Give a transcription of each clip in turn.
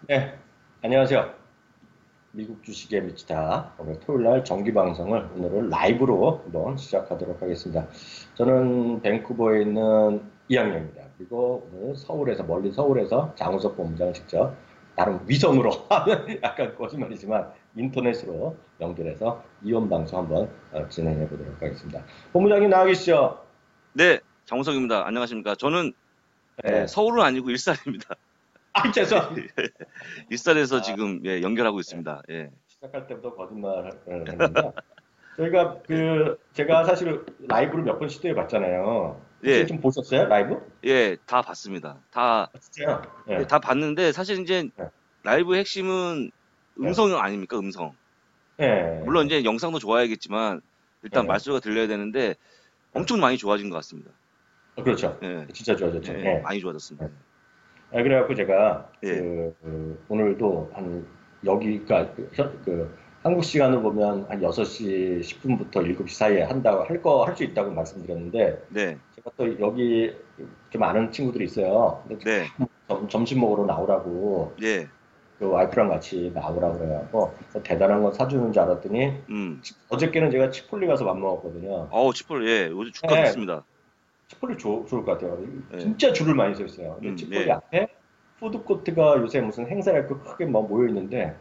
네, 안녕하세요. 미국 주식에 미치다. 오늘 토요일 날 정기 방송을 오늘은 라이브로 한번 시작하도록 하겠습니다. 저는 밴쿠버에 있는 이학년입니다. 그리고 오늘 서울에서, 멀리 서울에서 장우석 본부장을 직접 나름 위성으로 하면 약간 거짓말이지만 인터넷으로 연결해서 이원 방송 한번 진행해 보도록 하겠습니다. 본부장님 나와 계시죠? 네, 장우석입니다. 안녕하십니까. 저는 네. 서울은 아니고 일산입니다. 아, 죄송합니다. 일산에서 아, 지금 연결하고 네. 있습니다. 예. 시작할 때부터 거짓말을 했는데요. 저희가 제가 사실 라이브를 몇 번 시도해 봤잖아요. 혹시 예, 좀 보셨어요? 라이브? 예, 다 봤습니다. 다, 아, 진짜요? 예, 예. 다 봤는데 사실 이제 네. 라이브 핵심은 네. 음성 아닙니까? 음성. 물론 예. 이제 영상도 좋아야겠지만 일단 예. 말소리가 들려야 되는데 예. 엄청 많이 좋아진 것 같습니다. 그렇죠. 예, 진짜 좋아졌죠. 예, 예. 많이 좋아졌습니다. 예. 그래갖고 제가 예, 오늘도 한 여기가 한국 시간으로 보면 한 6시 10분부터 7시 사이에 한다고 할 수 있다고 말씀드렸는데 네, 제가 또 여기 좀 아는 친구들이 있어요. 근데 네, 점심 먹으러 나오라고 예, 그 와이프랑 같이 나오라고 그래갖고 대단한 거 사주는 줄 알았더니 어저께는 제가 치폴리 가서 밥 먹었거든요. 치폴, 예, 요즘 주가 네, 좋습니다. 치폴리 좋을 것 같아요. 예, 진짜 줄을 많이 서 있어요. 근데 치폴리 예, 앞에 푸드코트가 요새 무슨 행사랄까 크게 막 모여 있는데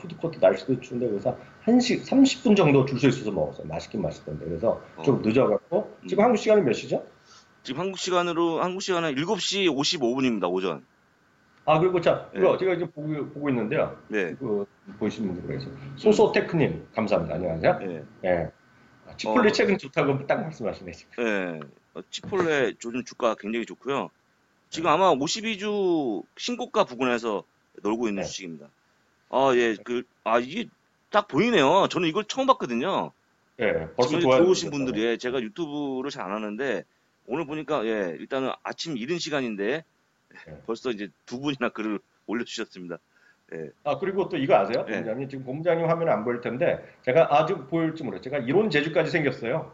푸드코트 날씨도 추운데 그래서 1시 30분 정도 줄 서 있어서 먹었어요. 맛있긴 맛있던데. 그래서 좀 어, 늦어갖고 지금 음. 한국 시간은 몇 시죠? 지금 한국 시간은 7시 55분입니다, 오전. 그리고 자, 예, 이거 제가 이제 보고 있는데요. 네, 보시는 분들 그래서 음, 소소테크님 감사합니다. 안녕하세요. 예, 예. 치폴리 어, 책은 좋다고 딱 말씀하시네 지금. 예, 치폴레 요즘 주가 굉장히 좋고요. 예. 지금 아마 52주 신고가 부근에서 놀고 있는 예. 주식입니다. 예, 이게 딱 보이네요. 저는 이걸 처음 봤거든요. 예. 지금 벌써 여기 들어오신 좋아지셨다고. 분들이, 제가 유튜브를 잘 안 하는데, 오늘 보니까, 예, 일단은 아침 이른 시간인데, 예. 벌써 이제 두 분이나 글을 올려주셨습니다. 예, 그리고 또 이거 아세요? 예, 본부장님 지금 본부장님 화면에 안 보일 텐데 제가 아주 보일지 모르겠어요. 제가 이런 재주까지 생겼어요.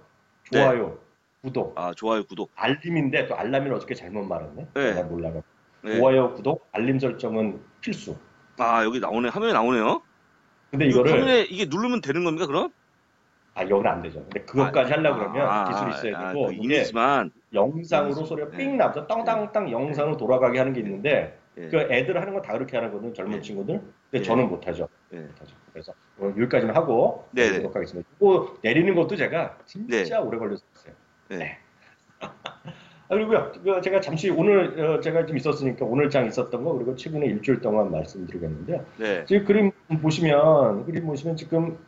네, 좋아요, 구독, 좋아요, 구독. 알림인데 또 알람을 어저께 잘못 말했네. 예, 내가 몰라가. 예. 좋아요, 구독, 알림 설정은 필수. 여기 나오네. 화면에 나오네요. 근데 이거 이거를 화면에 이게 누르면 되는 겁니까, 그럼? 여기는 안 되죠. 근데 아, 그것까지 하려고 그러면 기술이 있어야 그 되고, 이게 이미지만, 영상으로 이미지. 소리가 삥 예, 나면서 예, 땅땅땅 예, 영상으로 돌아가게 하는 게 예, 있는데, 그 예, 애들 하는 거 다 그렇게 하거든요. 젊은 예, 친구들. 근데 예, 저는 못하죠. 예. 못하죠. 그래서 오늘 여기까지만 하고 네네, 내리도록 하겠습니다. 이거 내리는 것도 제가 네, 진짜 오래 걸렸어요. 네, 네. 그리고요, 제가 잠시 오늘 제가 좀 있었으니까 오늘 장 있었던 거 그리고 최근에 일주일 동안 말씀드리겠는데요. 네, 지금 그림 보시면 지금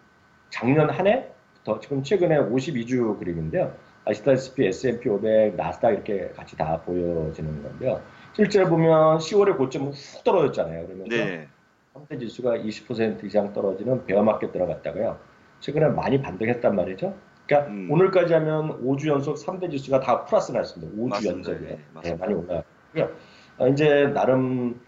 작년 한 해부터 지금 최근에 52주 그림인데요. 아시다시피 S&P 500, 나스닥 이렇게 같이 다 보여지는 건데요. 실제 보면 10월에 고점은 훅 떨어졌잖아요. 그러면서 네, 3대 지수가 20% 이상 떨어지는 베어마켓 들어갔다가요. 최근에 많이 반등했단 말이죠. 그러니까 오늘까지 하면 5주 연속 3대 지수가 다 플러스 났습니다. 5주 맞습니다. 연속이요. 예, 네, 맞습니다. 많이 올라갔고요. 이제 나름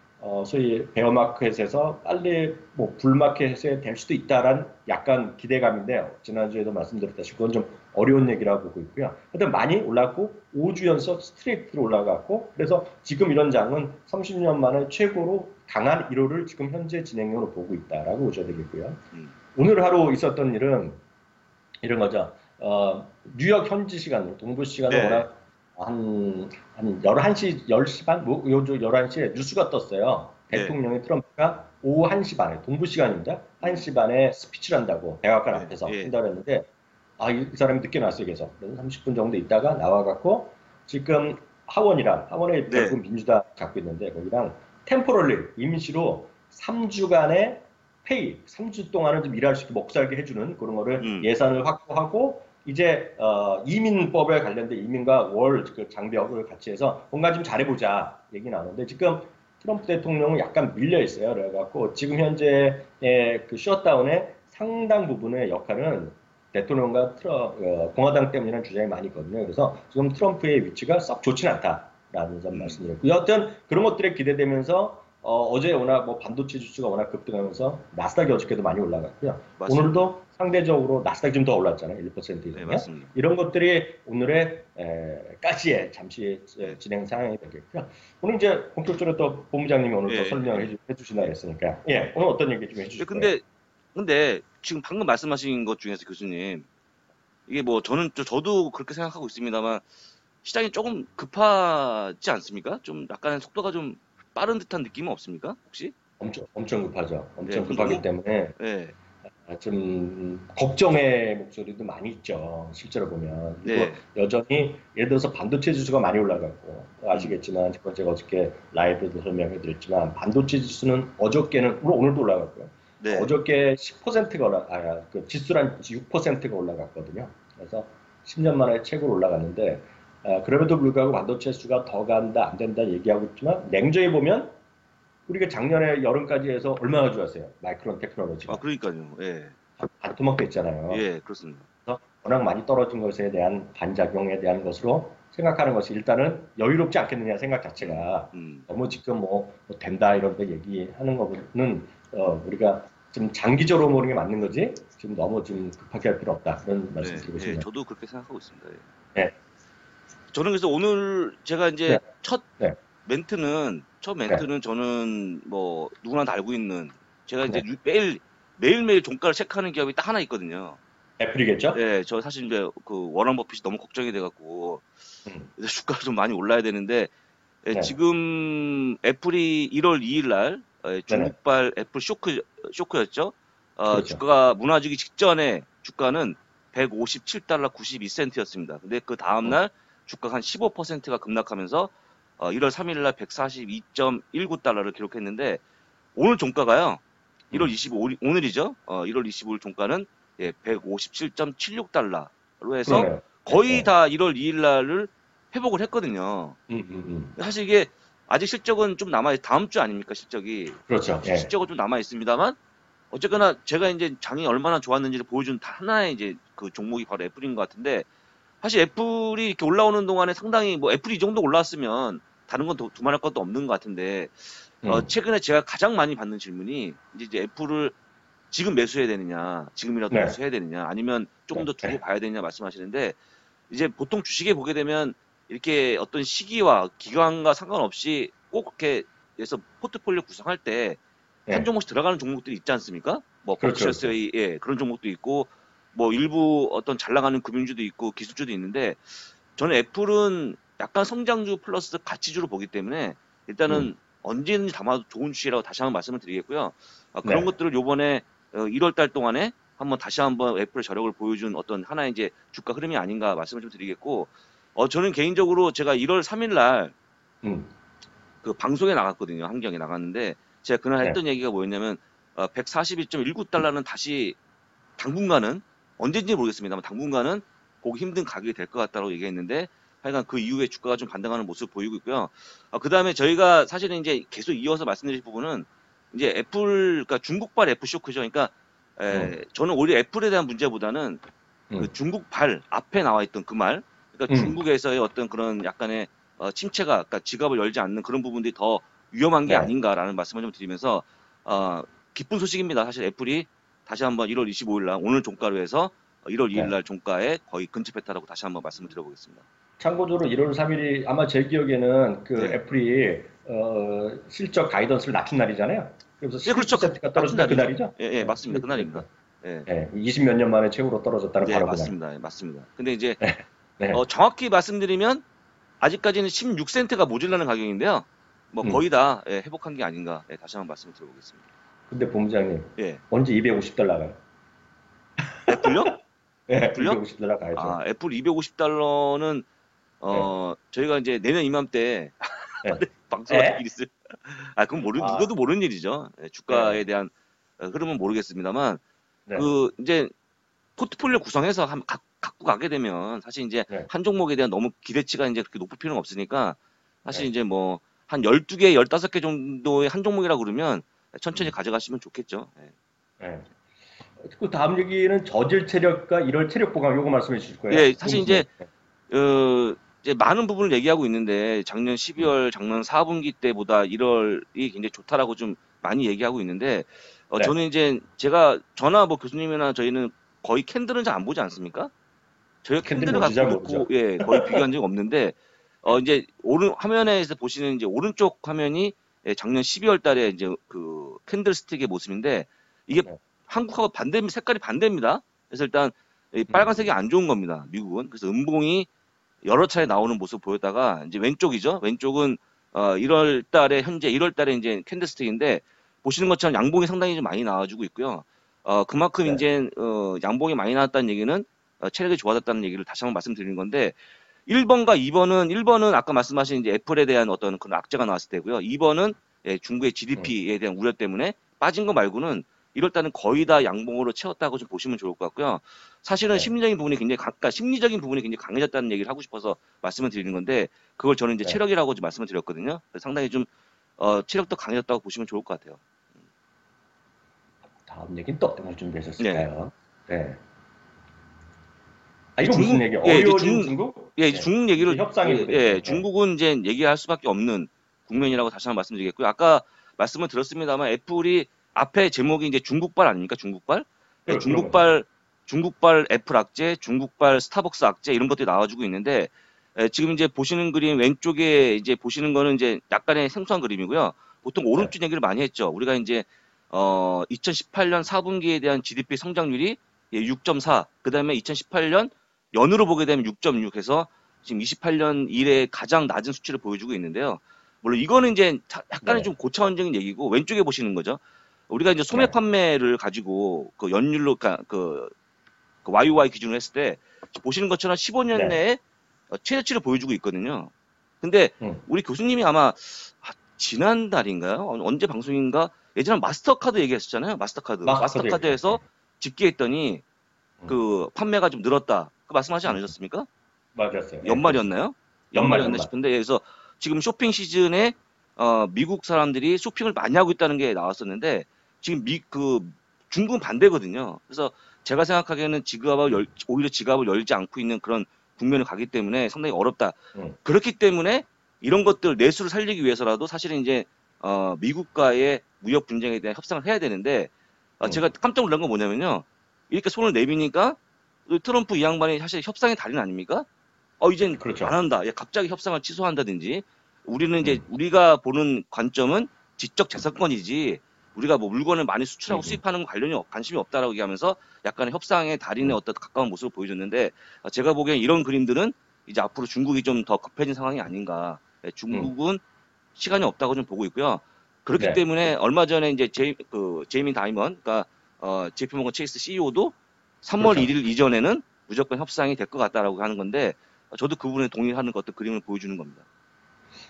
소위 베어마켓에서 빨리 뭐 불마켓에 될 수도 있다라는 약간 기대감인데요. 지난주에도 말씀드렸다시피 그건 좀 어려운 얘기라고 보고 있고요. 하여튼 많이 올랐고 5주 연속 스트레이트로 올라갔고 그래서 지금 이런 장은 30년 만에 최고로 강한 1호를 지금 현재 진행형으로 보고 있다라고 보셔야 되겠고요. 음, 오늘 하루 있었던 일은 이런 거죠. 뉴욕 현지 시간으로, 동부 시간으로 네, 워낙 한 11시, 10시 반? 요즘 11시에 뉴스가 떴어요. 네, 대통령이 트럼프가 오후 1시 반에, 동부 시간입니다. 1시 반에 스피치를 한다고, 백악관 예, 앞에서 예, 한다고 했는데, 이 사람이 늦게 나왔어요, 계속. 그래서 30분 정도 있다가 나와갖고, 지금 하원에 네, 결국 민주당 갖고 있는데, 거기랑 템포럴리, 임시로 3주간의 3주 동안은 좀 일할 수 있게 먹고 살게 해주는 그런 거를 음, 예산을 확보하고 이제 이민법에 관련된 이민과 그 장벽을 같이 해서 뭔가 좀 잘해보자 얘기 나오는데 지금 트럼프 대통령은 약간 밀려 있어요. 그래갖고 지금 현재의 그 셧다운의 상당 부분의 역할은 대통령과 공화당 때문이라는 주장이 많이 있거든요. 그래서 지금 트럼프의 위치가 썩 좋진 않다라는 점 음, 말씀드렸고 여하튼 그런 것들에 기대되면서 어제 워낙 뭐 반도체 지수가 워낙 급등하면서 나스닥이 어저께도 많이 올라갔고요. 맞습니다. 오늘도 상대적으로 나스닥이 좀 더 올랐잖아요. 1% 네, 이상이요. 맞습니다. 이런 것들이 오늘의 가시에 잠시 네. 진행 상황이 되겠고요. 오늘 이제 본격적으로 또 본부장님이 오늘 또 예, 설명을 예. 해주신다 그랬으니까 예, 오늘 어떤 얘기 좀 예, 해주실 거예요? 근데 지금 방금 말씀하신 것 중에서 교수님, 이게 뭐 저도 그렇게 생각하고 있습니다만 시장이 조금 급하지 않습니까? 좀 약간의 속도가 좀 빠른 듯한 느낌은 없습니까? 혹시? 엄청 급하죠. 네, 엄청 좀 급하기 때문에 네, 좀 걱정의 목소리도 많이 있죠. 실제로 보면. 그리고 네, 여전히 예를 들어서 반도체 지수가 많이 올라갔고 음, 아시겠지만 제가 어저께 라이브도 설명해 드렸지만 반도체 지수는 어저께는 물론 오늘도 올라갔고요. 네, 어저께 10%가 그 지수란 6%가 올라갔거든요. 그래서 10년 만에 최고로 올라갔는데 그럼에도 불구하고 반도체 수가 더 간다 안 된다 얘기하고 있지만 냉정히 보면 우리가 작년에 여름까지 해서 얼마나 좋았어요. 마이크론 아, 테크놀로지가. 그러니까요. 예, 반토막 됐잖아요. 예, 그렇습니다. 그래서 워낙 많이 떨어진 것에 대한 반작용에 대한 것으로 생각하는 것이 일단은 여유롭지 않겠느냐 생각 음, 자체가 음, 너무 지금 뭐 된다 이런 거 얘기하는 거는 우리가 좀 장기적으로 보는 게 맞는 거지 지금 너무 좀 급하게 할 필요 없다 그런 말씀 네, 드리고 예, 싶네요. 저도 그렇게 생각하고 있습니다. 예. 네, 저는 그래서 오늘 제가 이제 네, 네, 첫 네, 멘트는 저는 뭐 누구나 다 알고 있는 제가 이제 네. 매일매일 종가를 체크하는 기업이 딱 하나 있거든요. 애플이겠죠? 예, 저 사실 이제 그 워런 버핏이 너무 걱정이 돼갖고 음, 그래서 주가가 좀 많이 올라야 되는데 예, 네, 지금 애플이 1월 2일 날 네네, 중국발 애플 쇼크였죠. 그렇죠. 주가가 무너지기 직전에 주가는 157달러 92센트였습니다. 근데 그 다음 음, 날 주가가 한 15%가 급락하면서 1월 3일 날 142.19달러를 기록했는데 오늘 종가가요. 1월 음, 25일 오늘이죠. 1월 25일 종가는 예, 157.76달러로 해서 그러네요. 네, 거의 네. 다 1월 2일 날을 회복을 했거든요. 사실 이게 아직 실적은 좀 남아 다음 주 아닙니까 실적이 그렇죠. 예. 실적은 좀 남아 있습니다만 어쨌거나 제가 이제 장이 얼마나 좋았는지를 보여준 하나의 이제 그 종목이 바로 애플인 것 같은데 사실 애플이 이렇게 올라오는 동안에 상당히 뭐 애플이 이 정도 올랐으면 다른 건 두말할 것도 없는 것 같은데 음, 최근에 제가 가장 많이 받는 질문이 이제 애플을 지금 매수해야 되느냐 지금이라도 네, 매수해야 되느냐 아니면 조금 네, 더 두고 네, 봐야 되느냐 말씀하시는데 이제 보통 주식에 보게 되면 이렇게 어떤 시기와 기간과 상관없이 꼭 그렇게 해서 포트폴리오 구성할 때 한 네. 종목씩 들어가는 종목들이 있지 않습니까? 뭐 그렇죠, 그렇죠. 버크셔스의 예, 그런 종목도 있고 뭐 일부 어떤 잘 나가는 금융주도 있고 기술주도 있는데 저는 애플은 약간 성장주 플러스 가치주로 보기 때문에 음, 일단은 언제든지 담아도 좋은 주식이라고 다시 한번 말씀을 드리겠고요. 그런 네, 것들을 요번에 1월 달 동안에 다시 한번 애플의 저력을 보여준 어떤 하나의 이제 주가 흐름이 아닌가 말씀을 좀 드리겠고, 저는 개인적으로 제가 1월 3일 날 음, 그 방송에 나갔거든요. 환경에 나갔는데 제가 그날 네, 했던 얘기가 뭐였냐면 142.19달러는 다시 당분간은 언제인지 모르겠습니다만 당분간은 보기 힘든 가격이 될 것 같다고 얘기했는데 하여간 그 이후에 주가가 좀 반등하는 모습을 보이고 있고요. 그 다음에 저희가 사실은 이제 계속 이어서 말씀드릴 부분은 이제 그러니까 중국발 애플 쇼크죠. 그러니까 음, 저는 오히려 애플에 대한 문제보다는 그 음, 중국발 앞에 나와 있던 그 말, 그러니까 음, 중국에서의 어떤 그런 약간의 침체가, 그러니까 지갑을 열지 않는 그런 부분들이 더 위험한 게 네, 아닌가라는 말씀을 좀 드리면서 어, 기쁜 소식입니다. 사실 애플이 다시 한번 1월 25일 날 오늘 종가로 해서 1월 2일 네. 날 종가에 거의 근접했다라고 다시 한번 말씀을 드려보겠습니다. 참고적으로 1월 3일이 아마 제 기억에는 그 네, 애플이 실적 가이던스를 낮춘 날이잖아요. 그래서 예, 그렇죠. 12%가 낮춘 떨어졌다 그 날이죠. 날이죠? 예, 예, 네, 맞습니다. 12%. 그날입니다. 예, 네, 20 몇 년 만에 최고로 떨어졌다는 네, 바로 그날. 맞습니다. 예, 맞습니다. 근데 이제 네, 네, 정확히 말씀드리면 아직까지는 16센트가 모자라는 가격인데요. 뭐 음. 거의 다 회복한 게 아닌가 다시 한번 말씀을 드려보겠습니다. 근데 본부장님 예, 언제 250달러 가요? 애플요? 네, 애플요? 250달러 가야죠. 애플 250달러는 네, 저희가 이제 내년 이맘때 네. 방송을 에? 듣기 있을. 그건 아, 누구도 모르는 일이죠. 주가에 네, 대한 흐름은 모르겠습니다만 네, 그 이제 포트폴리오 구성해서 갖고 가게 되면 사실 이제 네, 한 종목에 대한 너무 기대치가 이제 그렇게 높을 필요는 없으니까 사실 네. 이제 뭐 한 12개, 15개 정도의 한 종목이라고 그러면 천천히 음, 가져가시면 좋겠죠. 예. 네. 그 다음 얘기는 저질 체력과 일월 체력 보강 요거 말씀해 주실 거예요? 예, 사실 이제 궁금해요. 네. 이제 많은 부분을 얘기하고 있는데 작년 12월, 작년 4분기 때보다 1월이 굉장히 좋다라고 좀 많이 얘기하고 있는데 네. 저는 이제 제가 저나 뭐 교수님이나 저희는 거의 캔들은 잘 안 보지 않습니까? 저희가 캔들 캔들을 뭔지 갖고 잘 놓고 모르죠. 예 거의 비교한 적이 없는데 이제 오른 화면에서 보시는 이제 오른쪽 화면이 예, 작년 12월 달에 이제 그 캔들스틱의 모습인데 이게 네. 한국하고 반대 색깔이 반대입니다. 그래서 일단 이 빨간색이 음, 안 좋은 겁니다. 미국은. 그래서 음봉이 여러 차례 나오는 모습 보였다가 이제 왼쪽이죠. 왼쪽은 1월 달에 현재 1월 달에 이제 캔들스틱인데 보시는 것처럼 양봉이 상당히 좀 많이 나와주고 있고요. 그만큼 네. 이제 양봉이 많이 나왔다는 얘기는 체력이 좋아졌다는 얘기를 다시 한번 말씀드리는 건데 1번과 2번은 1번은 아까 말씀하신 이제 애플에 대한 어떤 그런 악재가 나왔을 때고요. 2번은 예, 중국의 음, GDP에 대한 우려 때문에 빠진 거 말고는 이럴 때는 거의 다 양봉으로 채웠다고 좀 보시면 좋을 것 같고요. 사실은 네. 심리적인 부분이 굉장히 그러니까 심리적인 부분이 굉장히 강해졌다는 얘기를 하고 싶어서 말씀을 드리는 건데 그걸 저는 이제 네. 체력이라고 좀 말씀을 드렸거든요. 상당히 좀 체력도 강해졌다고 보시면 좋을 것 같아요. 다음 얘기는 또 어떤 걸 네. 준비하셨을까요? 네. 아, 이제 이거 무슨 중국, 얘기? 예, 이제 어려워진 중국? 예, 이제 네. 중국 이제 얘기를, 협상이 예, 예, 되죠. 네. 중국은 이제 얘기할 수밖에 없는 국면이라고 다시 한번 말씀드리겠고요. 아까 말씀을 드렸습니다만 애플이 앞에 제목이 이제 중국발 아닙니까? 중국발? 예, 그런 거죠. 네. 중국발 애플 악재, 중국발 스타벅스 악재 이런 것들이 나와주고 있는데 지금 이제 보시는 그림 왼쪽에 이제 보시는 거는 이제 약간의 생소한 그림이고요. 보통 네. 오른쪽 얘기를 많이 했죠. 우리가 이제 2018년 4분기에 대한 GDP 성장률이 6.4, 그다음에 2018년 연으로 보게 되면 6.6 해서 지금 28년 이래 가장 낮은 수치를 보여주고 있는데요. 물론 이거는 이제 약간의 네. 좀 고차원적인 얘기고 왼쪽에 보시는 거죠. 우리가 이제 소매 네. 판매를 가지고 그 연율로 그 YOY 기준으로 했을 때 보시는 것처럼 15년 네. 내에 최저치를 보여주고 있거든요. 근데 음. 우리 교수님이 아마 지난달인가요? 언제 방송인가? 예전에 마스터카드 얘기했었잖아요. 마스터카드. 마스터카드 얘기죠. 네. 마스터카드에서 집계했더니 음. 그 판매가 좀 늘었다. 그 말씀하지 음. 않으셨습니까? 맞았어요. 예, 그렇습니다. 연말이었나요? 연말, 연말이었나 연말. 싶은데 그래서 지금 쇼핑 시즌에 미국 사람들이 쇼핑을 많이 하고 있다는 게 나왔었는데 지금 그 중국은 반대거든요. 그래서 제가 생각하기에는 오히려 지갑을 열지 않고 있는 그런 국면을 가기 때문에 상당히 어렵다. 음. 그렇기 때문에 이런 것들 내수를 살리기 위해서라도 사실은 이제 미국과의 무역 분쟁에 대한 협상을 해야 되는데 음. 제가 깜짝 놀란 건 뭐냐면요. 이렇게 손을 내미니까 트럼프 이 양반이 사실 협상의 달인 아닙니까? 이젠 안 그렇죠. 한다. 예, 갑자기 협상을 취소한다든지. 우리는 이제 음. 우리가 보는 관점은 지적 재산권이지. 우리가 뭐 물건을 많이 수출하고 음. 수입하는 관심이 없다라고 얘기하면서 약간의 협상의 달인의 음. 어떤 가까운 모습을 보여줬는데 제가 보기엔 이런 그림들은 이제 앞으로 중국이 좀 더 급해진 상황이 아닌가. 예, 음. 중국은 시간이 없다고 좀 보고 있고요. 그렇기 네. 때문에 얼마 전에 이제 제이미 다이먼, 그러니까 JP 모건 체이스 CEO도 3월 그렇죠. 1일 이전에는 무조건 협상이 될 것 같다라고 하는 건데 저도 그 부분에 동의하는 어떤 그림을 보여주는 겁니다.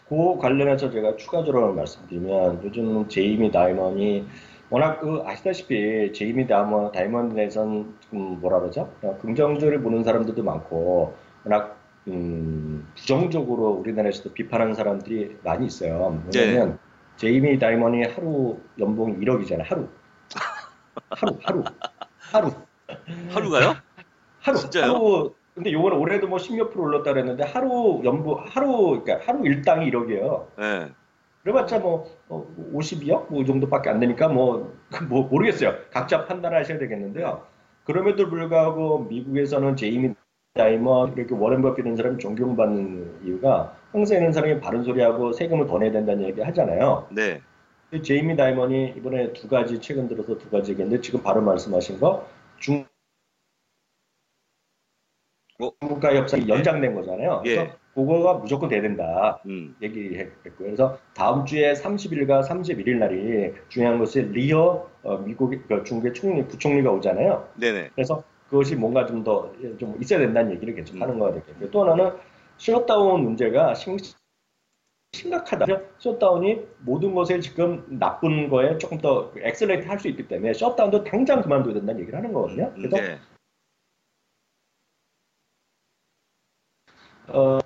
그 관련해서 제가 추가적으로 말씀드리면 요즘 제이미 다이먼이 워낙 아시다시피 제이미 다이먼에선 뭐라 그러죠? 긍정적으로 보는 사람들도 많고 워낙 부정적으로 우리나라에서도 비판하는 사람들이 많이 있어요. 네, 왜냐면 제이미 다이먼이 하루 연봉이 1억이잖아요. 하루. 하루가요? 진짜요? 하루. 근데 요번에 올해도 뭐 10몇 프로 올랐다 그랬는데 그러니까 하루 일당이 1억이에요. 네. 그래봤자 뭐 52억 뭐 이 정도밖에 안 되니까 뭐 모르겠어요. 각자 판단하셔야 네. 되겠는데요. 그럼에도 불구하고 미국에서는 제이미 다이먼 이렇게 워렌 버핏 이런 사람이 존경받는 이유가 평생 있는 사람이 바른 소리하고 세금을 더 내야 된다는 얘기 하잖아요. 네. 근데 제이미 다이먼이 이번에 최근 들어서 두 가지 얘기했는데 지금 바로 말씀하신 거 어, 중국과 협상이 예. 연장된 거잖아요. 예. 그래서 그거가 무조건 돼야 된다. 음. 얘기했고요. 그래서 다음 주에 30일과 31일 날이 중요한 것이 중국의 부총리가 오잖아요. 네네. 그래서 그것이 뭔가 좀 있어야 된다는 얘기를 계속 음. 하는 거 같아요. 또 하나는 셧다운 문제가 심각하다. 셧다운이 모든 것에 지금 나쁜 거에 조금 더 엑셀레이트 할 수 있기 때문에 셧다운도 당장 그만둬야 된다는 얘기를 하는 거거든요. 그래서 네. 어,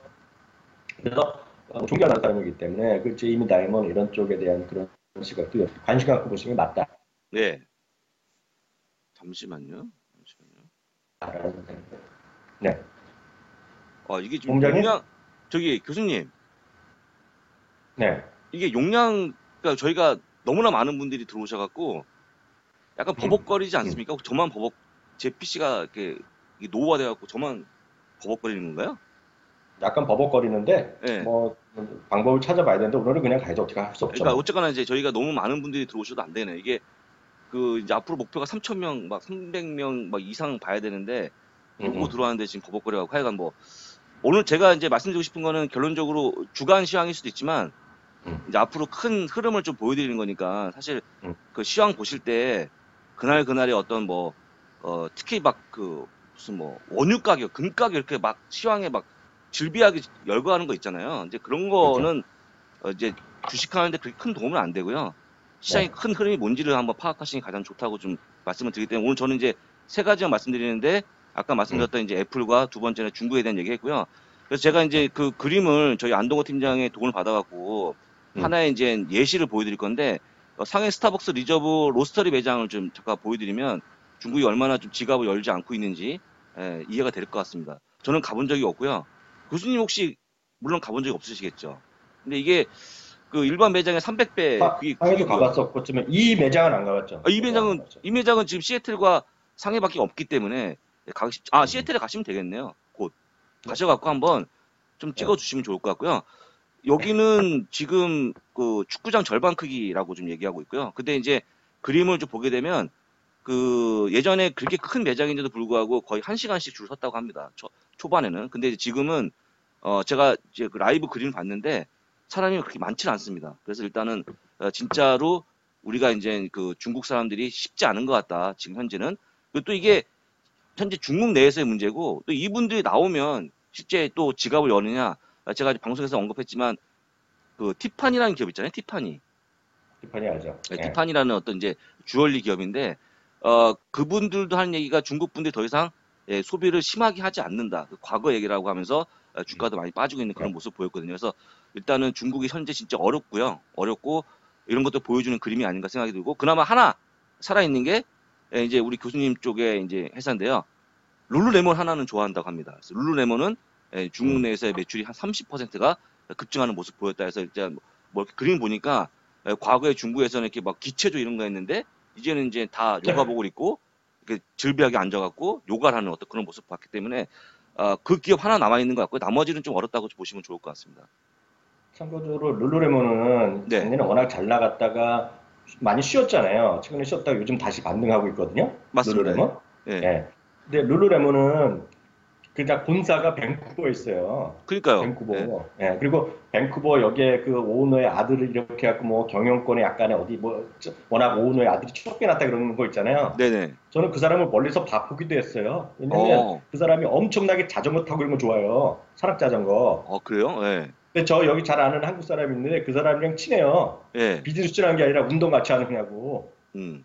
그래서 존경하는 사람이기 때문에 그 제이미 다이먼 이런 쪽에 대한 그런 시각도 관심 갖고 보시는 게 네. 잠시만요. 잠시만요. 맞다라는 생각. 네, 이게 좀 공장님. 저기 교수님, 네. 이게 용량, 그러니까 저희가 너무나 많은 분들이 들어오셔갖고 약간 음, 버벅거리지 음. 않습니까? 저만 제 PC가 이렇게 이게 노후화 돼갖고 저만 버벅거리는 건가요? 약간 버벅거리는데 예. 뭐 방법을 찾아봐야 되는데 오늘은 그냥 가야지 어떻게 할 수 없죠 그러니까 뭐. 어쨌거나 이제 저희가 너무 많은 분들이 들어오셔도 안 되네. 이게 그 이제 앞으로 목표가 3,000명, 막 300명 막 이상 봐야 되는데 음, 요거 음, 들어왔는데 지금 버벅거려갖고 하여간 뭐 오늘 제가 이제 말씀드리고 싶은 거는 결론적으로 주간 시황일 수도 있지만 음, 이제 앞으로 큰 흐름을 좀 보여드리는 거니까 사실 음. 그 시황 보실 때 그날 그날의 어떤 뭐 특히 막 그 무슨 뭐 원유 가격, 금 가격 이렇게 막 시황에 막 질비하게 열거하는 거 있잖아요. 이제 그런 그렇죠. 거는 이제 주식하는데 그렇게 큰 도움은 안 되고요. 시장의 네. 큰 흐름이 뭔지를 한번 파악하시는 게 가장 좋다고 좀 말씀을 드리기 때문에 오늘 저는 이제 세 가지만 말씀드리는데 아까 음, 말씀드렸던 이제 애플과 두 번째는 중국에 대한 얘기 했고요. 그래서 제가 이제 그 그림을 저희 안동호 팀장의 도움을 받아갖고 음. 하나의 이제 예시를 보여드릴 건데 상해 스타벅스 리저브 로스터리 매장을 좀 잠깐 보여드리면 중국이 얼마나 좀 지갑을 열지 않고 있는지 이해가 될 것 같습니다. 저는 가본 적이 없고요. 교수님 혹시 물론 가본 적이 없으시겠죠. 근데 이게 그 일반 매장의 300배 그게 상해도 뭐예요? 가봤었지만 이 매장은 안 가봤죠. 이 매장 안 매장은 가봤죠. 이 매장은 지금 시애틀과 상해밖에 없기 때문에 음, 시애틀에 가시면 되겠네요. 곧 네. 가셔갖고 한번 좀 네. 찍어주시면 좋을 것 같고요. 여기는 지금 그 축구장 절반 크기라고 좀 얘기하고 있고요. 근데 이제 그림을 좀 보게 되면 그 예전에 그렇게 큰 매장인데도 불구하고 거의 1시간씩 줄 섰다고 합니다. 초반에는. 근데 이제 지금은 제가 이제 그 라이브 그림을 봤는데 사람이 그렇게 많지는 않습니다. 그래서 일단은 진짜로 우리가 이제 그 중국 사람들이 쉽지 않은 것 같다. 지금 현재는. 그리고 또 네. 이게 현재 중국 내에서의 문제고 또 이분들이 나오면 실제 또 지갑을 여느냐. 제가 이제 방송에서 언급했지만 그 티파니라는 기업 있잖아요. 티파니. 티파니 알죠? 네, 예. 티파니라는 어떤 이제 주얼리 기업인데 그분들도 하는 얘기가 중국 분들이 더 이상 소비를 심하게 하지 않는다. 그 과거 얘기라고 하면서 주가도 많이 빠지고 있는 그런 네. 모습 보였거든요. 그래서 일단은 중국이 현재 진짜 어렵고요. 어렵고 이런 것도 보여주는 그림이 아닌가 생각이 들고 그나마 하나 살아있는 게 이제 우리 교수님 쪽에 이제 회사인데요. 룰루레몬 하나는 좋아한다고 합니다. 그래서 룰루레몬은 중국 음. 내에서의 매출이 한 30%가 급증하는 모습 보였다 해서 일단 뭐 이렇게 그림 보니까 과거에 중국에서는 이렇게 막 기체조 이런 거 했는데 이제는 이제 다 요가복을 입고 이렇게 즐비하게 앉아갖고 요가를 하는 어떤 그런 모습 봤기 때문에 그 기업 하나 남아 있는 것 같고요. 나머지는 좀 어렵다고 보시면 좋을 것 같습니다. 참고적으로 룰루레몬은 네, 작년에 워낙 잘 나갔다가 많이 쉬었잖아요. 최근에 쉬었다가 요즘 다시 반등하고 있거든요. 맞습니다. 예. 룰루레몬. 예. 예. 근데 룰루레몬은 그냥 본사가 밴쿠버에 있어요. 그러니까요. 예. 밴쿠버. 예. 그리고 밴쿠버 여기에 그 오너의 아들을 이렇게 갖고 뭐 경영권에 약간의 어디 뭐 워낙 오너의 아들이 쫓겨났다 그러는 거 있잖아요. 네네. 저는 그 사람을 멀리서 보기도 했어요. 왜냐면 어, 그 사람이 엄청나게 자전거 타고 이런 거 좋아해요. 산악 자전거. 그래요? 예. 근데 저 여기 잘 아는 한국 사람이 있는데 그 사람이랑 친해요. 예. 비즈니스 친한 게 아니라 운동 같이 하느냐고. 음.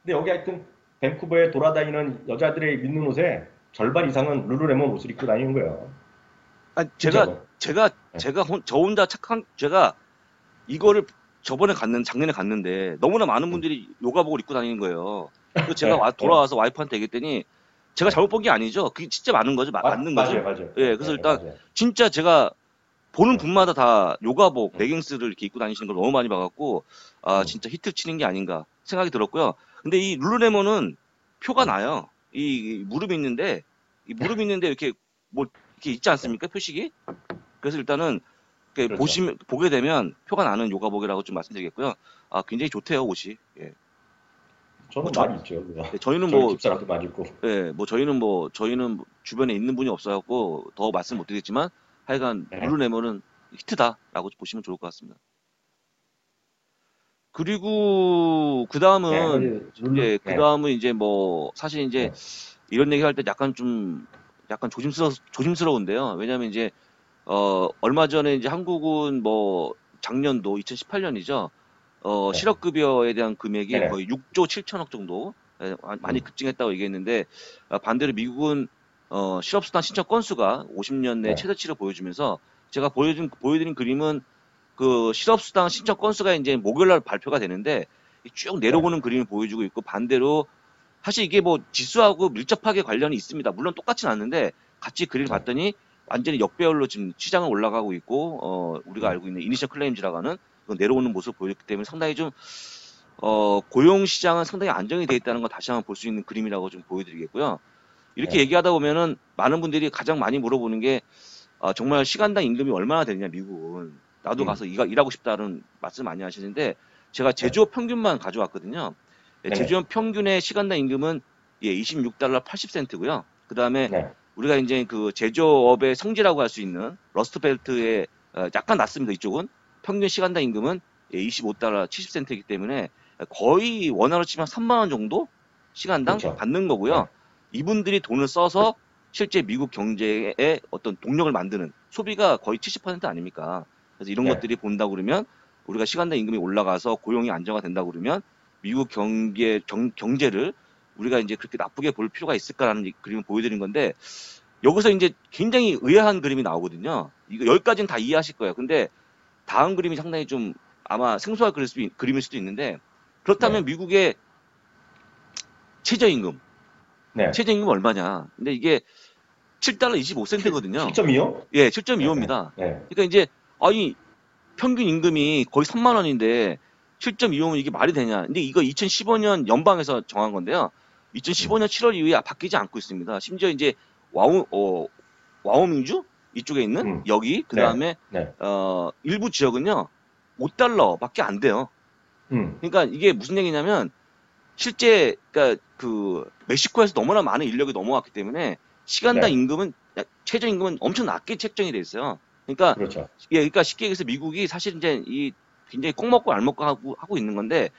근데 여기 하여튼 밴쿠버에 돌아다니는 여자들의 믿는 옷에 절반 이상은 룰루레몬 옷을 입고 다니는 거예요. 아, 진짜로. 네. 저 혼자 제가 이거를 작년에 갔는데 너무나 많은 분들이 요가복을 입고 다니는 거예요. 그래서 제가 네. 네. 돌아와서 와이프한테 얘기했더니 제가 네. 잘못 본 게 아니죠. 그게 진짜 많은 거죠. 맞는 거죠. 맞아요, 맞아요. 예, 네, 그래서 네, 일단 맞아요. 진짜 제가 보는 네. 분마다 다 요가복, 음, 레깅스를 이렇게 입고 다니시는 걸 너무 많이 봐갖고 음, 진짜 히트 치는 게 아닌가 생각이 들었고요. 근데 이 룰루레몬은 표가 음. 나요. 이 무릎 있는데 이렇게 뭐 이렇게 있지 네. 않습니까? 표식이? 그래서 일단은 이렇게 그렇죠. 보게 되면 표가 나는 요가복이라고 좀 말씀드리겠고요. 굉장히 좋대요, 옷이. 예. 뭐 저는 많이 있죠. 그거. 저희는 저희 뭐, 집사람도 많이 입고. 예, 저희는 주변에 있는 분이 없어갖고 더 말씀 못 드리겠지만 하여간 네. 룰루레몬은 히트다라고 보시면 좋을 것 같습니다. 그리고 네. 룰루. 그 네. 다음은 이제 뭐, 사실 이제 네. 이런 얘기 할 때 약간 조심스러운데요. 왜냐면 이제, 얼마 전에 이제 한국은 뭐, 작년도 2018년이죠. 네. 실업급여에 대한 금액이 네네. 거의 6조 7천억 정도 많이 음. 급증했다고 얘기했는데, 반대로 미국은, 실업수당 신청 건수가 50년 내 네. 최저치를 보여주면서 제가 보여드린 그림은 그 실업수당 신청 건수가 이제 목요일날 발표가 되는데 쭉 네. 내려오는 그림을 보여주고 있고 반대로 사실 이게 뭐 지수하고 밀접하게 관련이 있습니다. 물론 똑같진 않는데 같이 그림을 네. 봤더니 완전히 역배열로 지금 시장은 올라가고 있고 우리가 알고 있는 이니셜 클레임즈라고 하는 내려오는 모습을 보였기 때문에 상당히 좀 고용 시장은 상당히 안정이 돼 있다는 걸 다시 한번 볼 수 있는 그림이라고 좀 보여드리겠고요. 이렇게 네. 얘기하다 보면은 많은 분들이 가장 많이 물어보는 게 정말 시간당 임금이 얼마나 되느냐 미국은. 나도 가서 일하고 싶다는 말씀 많이 하시는데 제가 제조업 평균만 가져왔거든요. 예, 네. 제조업 평균의 시간당 임금은 26달러 80센트고요. 그 다음에 네. 우리가 이제 그 제조업의 성지라고 할 수 있는 러스트벨트에 약간 낮습니다. 이쪽은 평균 시간당 임금은 25달러 70센트이기 때문에 거의 원화로 치면 3만 원 정도 시간당 그렇죠. 받는 거고요. 네. 이분들이 돈을 써서 실제 미국 경제의 어떤 동력을 만드는 소비가 거의 70% 아닙니까? 그래서 이런 네. 것들이 본다고 그러면 우리가 시간당 임금이 올라가서 고용이 안정화 된다고 그러면 미국 경제를 우리가 이제 그렇게 나쁘게 볼 필요가 있을까라는 그림을 보여드린 건데 여기서 이제 굉장히 의아한 그림이 나오거든요. 이거 여기까지는 다 이해하실 거예요. 근데 다음 그림이 상당히 좀 아마 생소할 그림일 수도 있는데 그렇다면 네. 미국의 최저임금, 네. 최저임금 얼마냐? 근데 이게 7달러 25센트거든요. 7.25? 예, 네. 7.25입니다. 네. 그러니까 이제 아니 평균 임금이 거의 3만 원인데 7.25면 이게 말이 되냐? 근데 이거 2015년 연방에서 정한 건데요. 2015년 7월 이후에 바뀌지 않고 있습니다. 심지어 이제 와우밍주 이쪽에 있는 여기 그 네. 다음에 네. 일부 지역은요 5달러밖에 안 돼요. 그러니까 이게 무슨 얘기냐면 실제 그러니까 그 멕시코에서 너무나 많은 인력이 넘어왔기 때문에 시간당 네. 임금은 최저 임금은 엄청 낮게 책정이 돼 있어요. 그러니까 그렇죠. 예, 그러니까 쉽게 얘기해서 미국이 사실 이제 이 굉장히 꼭 먹고 알 먹고 하고 있는 건데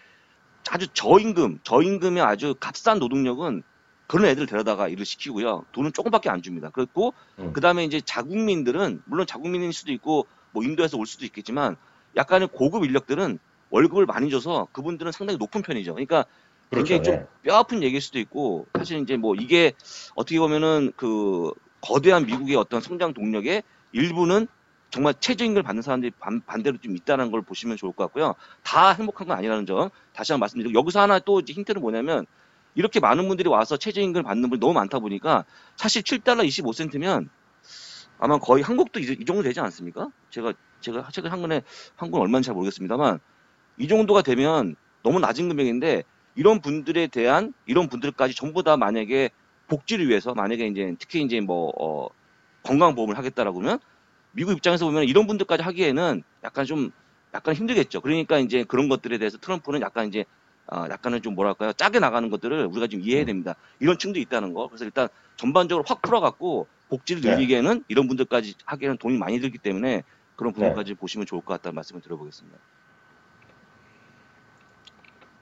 아주 저임금의 아주 값싼 노동력은 그런 애들 데려다가 일을 시키고요. 돈은 조금밖에 안 줍니다. 그렇고 그 다음에 이제 자국민들은 물론 자국민일 수도 있고 뭐 인도에서 올 수도 있겠지만 약간의 고급 인력들은 월급을 많이 줘서 그분들은 상당히 높은 편이죠. 그러니까 굉장히 그렇죠. 좀 네. 뼈아픈 얘기일 수도 있고 사실 이제 뭐 이게 어떻게 보면은 그 거대한 미국의 어떤 성장 동력의 일부는 정말 최저임금을 받는 사람들이 반대로 좀 있다는 걸 보시면 좋을 것 같고요. 다 행복한 건 아니라는 점 다시 한번 말씀드리고 여기서 하나 또 이제 힌트는 뭐냐면 이렇게 많은 분들이 와서 최저임금을 받는 분이 너무 많다 보니까 사실 7달러 25센트면 아마 거의 한국도 이 정도 되지 않습니까? 제가 최근 한국은 얼마인지 잘 모르겠습니다만 이 정도가 되면 너무 낮은 금액인데 이런 분들까지 전부 다 만약에 복지를 위해서 만약에 이제 특히 이제 뭐 건강보험을 하겠다라고 하면 미국 입장에서 보면 이런 분들까지 하기에는 약간 힘들겠죠. 그러니까 이제 그런 것들에 대해서 트럼프는 약간 이제 약간은 좀 뭐랄까요 짜게 나가는 것들을 우리가 좀 이해해야 됩니다. 이런 층도 있다는 거. 그래서 일단 전반적으로 확 풀어갖고 복지를 네. 늘리기에는 이런 분들까지 하기에는 돈이 많이 들기 때문에 그런 네. 부분까지 보시면 좋을 것 같다는 말씀을 드려보겠습니다.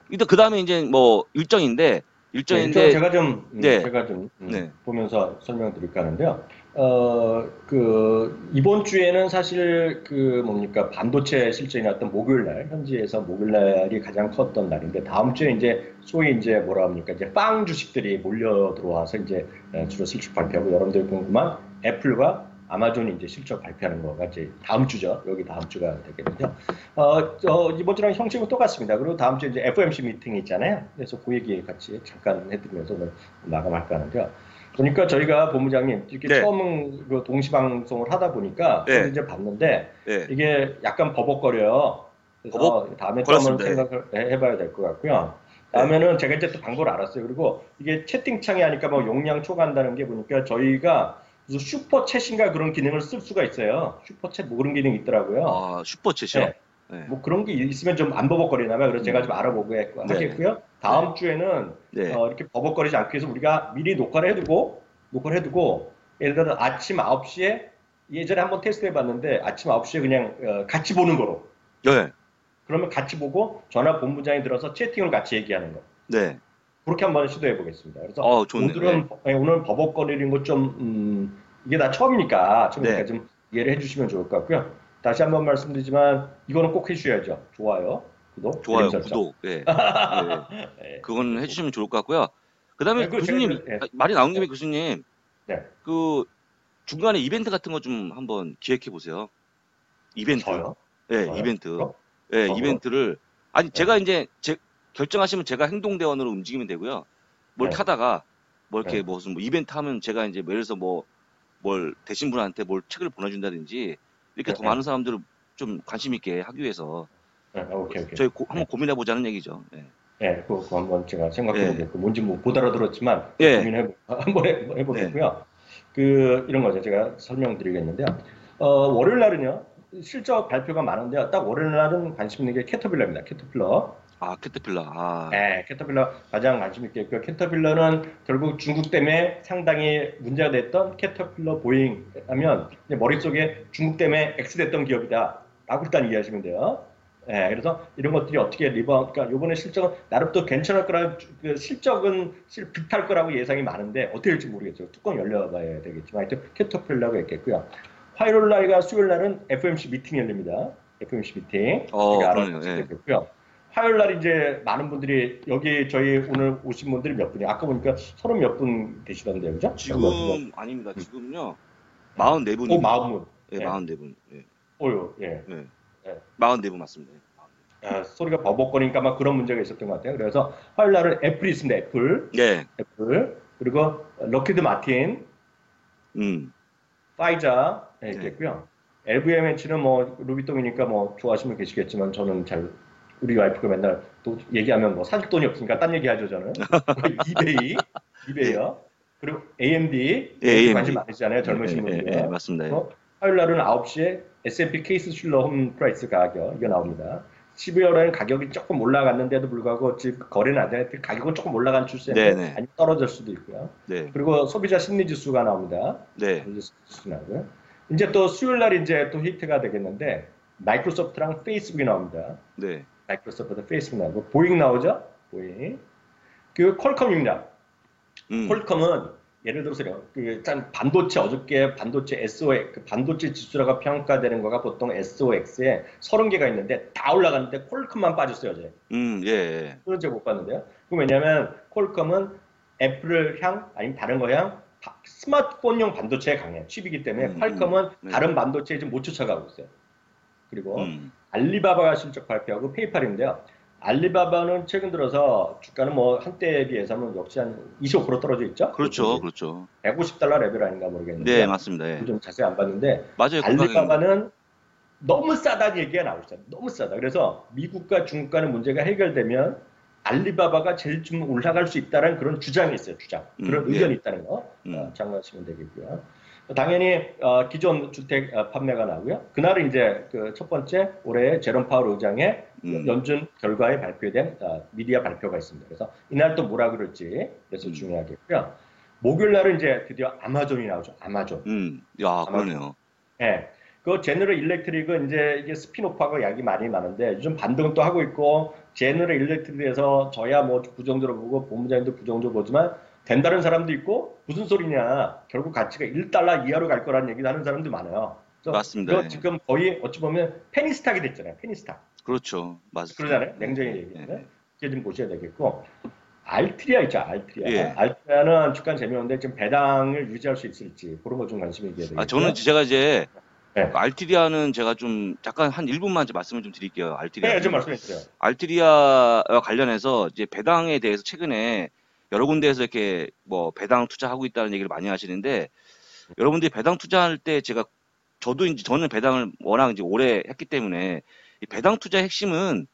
일단 그 다음에 이제 뭐 일정인데 제가 좀 네. 네. 보면서 설명드릴까 하는데요. 이번 주에는 사실 뭡니까 반도체 실적이 났던 목요일 날 현지에서 목요일 날이 가장 컸던 날인데 다음 주에 이제 소위 이제 뭐라 합니까 이제 빵 주식들이 몰려 들어와서 이제 주로 실적 발표하고 여러분들이 궁금한 애플과 아마존이 이제 실적 발표하는 거가 이제 다음 주죠. 여기 다음 주가 되겠는데요. 이번 주랑 형식은 똑같습니다. 그리고 다음 주에 이제 FOMC 미팅이 있잖아요. 그래서 그 얘기 같이 잠깐 해드리면서 오늘 마감할까 하는데요. 보니까 저희가 본부장님 이렇게 네. 처음 그 동시 방송을 하다 보니까 저도 이제 봤는데 이게 약간 버벅거려요. 그래서 다음에 또 한번 생각을 해봐야 될 것 같고요. 다음에는 제가 이제 또 방법을 알았어요. 그리고 이게 채팅창이 하니까 뭐 용량 초과한다는 게 보니까 저희가 무슨 슈퍼챗인가 그런 기능을 쓸 수가 있어요. 슈퍼챗 뭐 그런 기능이 있더라고요. 아, 슈퍼챗이요? 네. 뭐 그런 게 있으면 좀 안 버벅거리나 봐요. 그래서 제가 좀 알아보고 하겠고요. 다음 주에는 이렇게 버벅거리지 않기 위해서 우리가 미리 녹화를 해두고 예를 들어 아침 9시에 예전에 한번 테스트 해봤는데 아침 9시에 그냥 같이 보는 거로. 네. 그러면 같이 보고 전화 본부장이 들어서 채팅을 같이 얘기하는 거. 네. 그렇게 한번 시도해 보겠습니다. 그래서 오늘은 버벅거리는 거 좀 이게 다 처음이니까 좀 이해를 해주시면 좋을 것 같고요. 다시 한번 말씀드리지만 이거는 꼭 해주셔야죠. 좋아요, 구독. 네. 그건 해주시면 좋을 것 같고요. 그다음에 교수님 말이 나온 김에 교수님 그 중간에 이벤트 같은 거 좀 한번 기획해 보세요. 이벤트. 저요? 네, 저요? 이벤트. 그럼? 네, 이벤트를 제가 이제 결정하시면 제가 행동대원으로 움직이면 되고요. 뭘 타다가 뭐 이렇게 무슨 뭐 이벤트 하면 제가 이제 예를 들어서 뭐 뭘 되신 분한테 뭘 책을 보내준다든지 이렇게 더 네. 많은 사람들을 좀 관심 있게 하기 위해서 오케이. 저희 네. 한번 고민해 보자는 얘기죠. 예. 예, 그거 한번 제가 생각해 예. 보겠고, 뭔지 뭐 못 알아들었지만, 예. 한번 네. 해보겠고요. 이런 거죠. 제가 설명드리겠는데요. 월요일 날은요, 실적 발표가 많은데요. 딱 월요일 날은 관심 있는 게 캐터필러입니다. 캐터필러. 아, 캐터필러. 아, 예, 캐터필러 가장 관심 있게 있고요. 캐터필러는 결국 중국 때문에 상당히 문제가 됐던 캐터필러 보잉 하면 이제 머릿속에 중국 때문에 X됐던 기업이다. 라고 일단 이해하시면 돼요. 예, 그래서 이런 것들이 어떻게 그러니까 요번에 실적은 나름 또 괜찮을 거라, 실적은 비탈 거라고 예상이 많은데 어떻게 될지 모르겠죠. 뚜껑 열려봐야 되겠지만 하여튼 캐터필러가 있겠고요. 화요일 날과 수요일 날은 FMC 미팅이 열립니다. FMC 미팅. 이게 그러네요. 알아두시면 예. 되겠고요. 화요일 날 이제 많은 분들이 여기 저희 오늘 오신 분들이 몇 분이 아까 보니까 30 몇 분 되시던데요, 그죠? 지금 아닙니다. 지금요. 오, 44분입니다. 40분. 예, 예. 44분. 예. 예. 예. 예. 44분 맞습니다. 소리가 버벅거리니까 막 그런 문제가 있었던 것 같아요. 그래서 화요일 날은 애플이 있습니다. 애플. 예. 애플. 그리고 럭키드 마틴, 파이자 있겠고요. LVMH는 뭐 루비통이니까 뭐 좋아하시면 계시겠지만 저는 잘 우리 와이프가 맨날 또 얘기하면 뭐 사줄 돈이 없으니까 딴 얘기하죠 저는. 이베이요. 그리고 AMD, 예, AMD. 관심 많으시잖아요 젊으신 분들. 예, 맞습니다. 예. 화요일 날은 9시에 S&P 케이스 슐러 홈 프라이스 가격 이거 나옵니다. 12월에는 가격이 조금 올라갔는데도 불구하고 지금 거래는 안 되는데 가격은 조금 올라간 추세인데 네네. 아니면 떨어질 수도 있고요. 네. 그리고 소비자 심리 지수가 나옵니다. 네. 지수 나고요. 이제 또 수요일 날 이제 또 히트가 되겠는데 마이크로소프트랑 페이스북이 나옵니다. 네. 마이크로소프트, 페이스북 나오고 보잉 나오죠. 보잉. 그 퀄컴입니다. 퀄컴은 예를 들어서요. 반도체 어저께 반도체 SOX, 그 반도체 지수라고 평가되는 거가 보통 SOX에 30개가 있는데 다 올라갔는데 퀄컴만 빠졌어요, 어제. 예. 그건 제가 못 봤는데요. 그 왜냐면 퀄컴은 애플 향 아니면 다른 거 향 스마트폰용 반도체에 강해요. 칩이기 때문에 퀄컴은 네. 다른 반도체에 좀 못 쫓아가고 있어요. 그리고 알리바바가 실적 발표하고 페이팔인데요. 알리바바는 최근 들어서 주가는 뭐 한때에 비해서는 역시 한 25% 떨어져 있죠? 그렇죠. 150달러 레벨 아닌가 모르겠는데. 네, 맞습니다. 예. 좀 자세히 안 봤는데. 맞아요. 알리바바는 너무 싸다는 얘기가 나오고 있어요. 너무 싸다. 그래서 미국과 중국 간의 문제가 해결되면 알리바바가 제일 좀 올라갈 수 있다는 그런 주장이 있어요. 그런 의견이 있다는 거 참고하시면 되겠고요. 당연히 기존 주택 판매가 나오고요. 그날은 이제 그 첫 번째 올해 제롬 파월 의장의 연준 결과에 발표된 미디어 발표가 있습니다. 그래서 이날 또 뭐라 그럴지 그래서 중요하겠고요. 목요일 날은 이제 드디어 아마존이 나오죠. 아마존. 야, 그러네요. 네. 그 제너럴 일렉트릭은 이제 이게 스피노프하고 약이 많이 많은데 요즘 반등은 또 하고 있고 제너럴 일렉트릭에서 저야 뭐 부정적으로 보고 본부장님도 부정적으로 보지만 된다는 사람도 있고 무슨 소리냐 결국 가치가 1달러 이하로 갈 거라는 얘기를 하는 사람도 많아요. 맞습니다. 지금 거의 어찌 보면 페니스탁이 됐잖아요. 페니스탁. 그렇죠. 맞습니다. 그러잖아요. 냉정히 얘기하면. 그게 좀 보셔야 되겠고 알트리아 있죠. 알트리아. 예. 알트리아는 주가는 재미없는데 지금 배당을 유지할 수 있을지 그런 거 좀 관심이 있게 되겠고요. 저는 제가 이제 네. 알트리아는 제가 좀 잠깐 한 1분만 말씀을 좀 드릴게요. 알트리아. 네, 좀 말씀해 주세요. 알트리아와 관련해서 이제 배당에 대해서 최근에 여러 군데에서 이렇게 뭐 배당 투자하고 있다는 얘기를 많이 하시는데 여러분들이 배당 투자할 때 저는 배당을 워낙 이제 오래 했기 때문에 이 배당 투자의 핵심은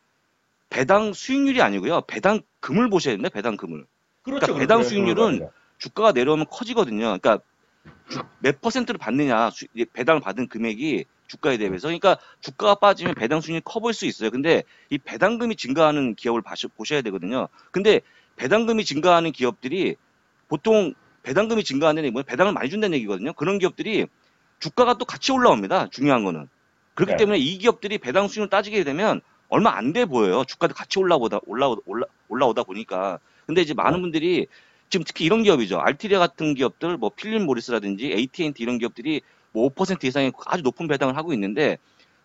배당 수익률이 아니고요. 배당금을 보셔야 됩니다. 배당금을. 그렇죠. 그러니까 배당 수익률은 주가가 내려오면 커지거든요. 그러니까 몇 퍼센트를 받느냐 배당을 받은 금액이 주가에 대비해서 그러니까 주가가 빠지면 배당 수익률이 커 보일 수 있어요. 근데 이 배당금이 증가하는 기업을 보셔야 되거든요. 근데 배당금이 증가하는 기업들이 보통 배당금이 증가하는 얘기는 배당을 많이 준다는 얘기거든요. 그런 기업들이 주가가 또 같이 올라옵니다. 중요한 거는. 그렇기 때문에 이 기업들이 배당 수익률을 따지게 되면 얼마 안 돼 보여요. 주가도 같이 올라오다 보니까. 근데 이제 많은 분들이 지금 특히 이런 기업이죠. 알트리아 같은 기업들, 뭐 필립 모리스라든지 AT&T 이런 기업들이 뭐 5% 이상의 아주 높은 배당을 하고 있는데